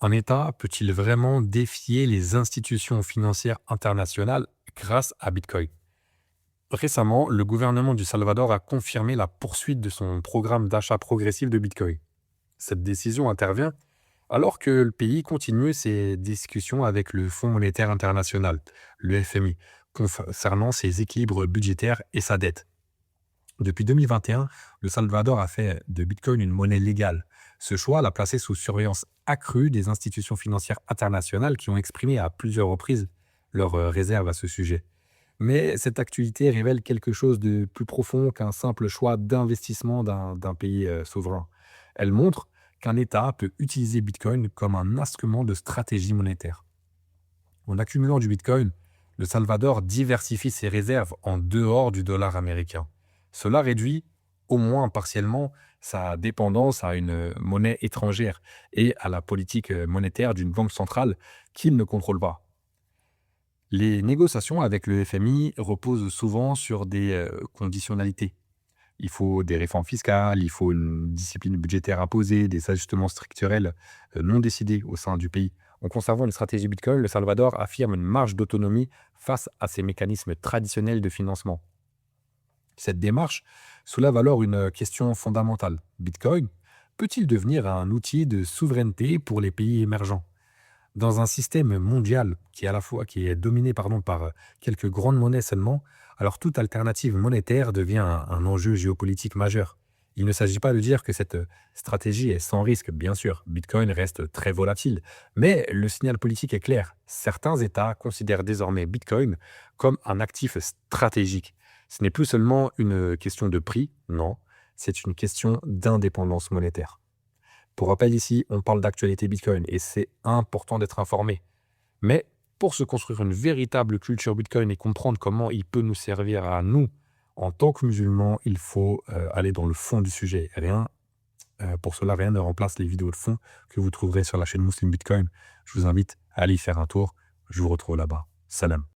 Un État peut-il vraiment défier les institutions financières internationales grâce à Bitcoin? Récemment, le gouvernement du Salvador a confirmé la poursuite de son programme d'achat progressif de Bitcoin. Cette décision intervient alors que le pays continue ses discussions avec le Fonds monétaire international, le FMI, concernant ses équilibres budgétaires et sa dette. Depuis 2021, le Salvador a fait de Bitcoin une monnaie légale. Ce choix l'a placé sous surveillance accrue des institutions financières internationales qui ont exprimé à plusieurs reprises leurs réserves à ce sujet. Mais cette actualité révèle quelque chose de plus profond qu'un simple choix d'investissement d'un pays souverain. Elle montre qu'un État peut utiliser Bitcoin comme un instrument de stratégie monétaire. En accumulant du Bitcoin, le Salvador diversifie ses réserves en dehors du dollar américain. Cela réduit, au moins partiellement, sa dépendance à une monnaie étrangère et à la politique monétaire d'une banque centrale qu'il ne contrôle pas. Les négociations avec le FMI reposent souvent sur des conditionnalités. Il faut des réformes fiscales, il faut une discipline budgétaire imposée, des ajustements structurels non décidés au sein du pays. En conservant une stratégie Bitcoin, le Salvador affirme une marge d'autonomie face à ces mécanismes traditionnels de financement. Cette démarche soulève alors une question fondamentale. Bitcoin peut-il devenir un outil de souveraineté pour les pays émergents? Dans un système mondial qui est dominé par quelques grandes monnaies seulement, alors toute alternative monétaire devient un enjeu géopolitique majeur. Il ne s'agit pas de dire que cette stratégie est sans risque, bien sûr. Bitcoin reste très volatile. Mais le signal politique est clair. Certains États considèrent désormais Bitcoin comme un actif stratégique. Ce n'est plus seulement une question de prix, non, c'est une question d'indépendance monétaire. Pour rappel ici, on parle d'actualité Bitcoin et c'est important d'être informé. Mais pour se construire une véritable culture Bitcoin et comprendre comment il peut nous servir à nous, en tant que musulmans, il faut aller dans le fond du sujet. Pour cela, rien ne remplace les vidéos de fond que vous trouverez sur la chaîne Muslim Bitcoin. Je vous invite à aller y faire un tour. Je vous retrouve là-bas. Salam.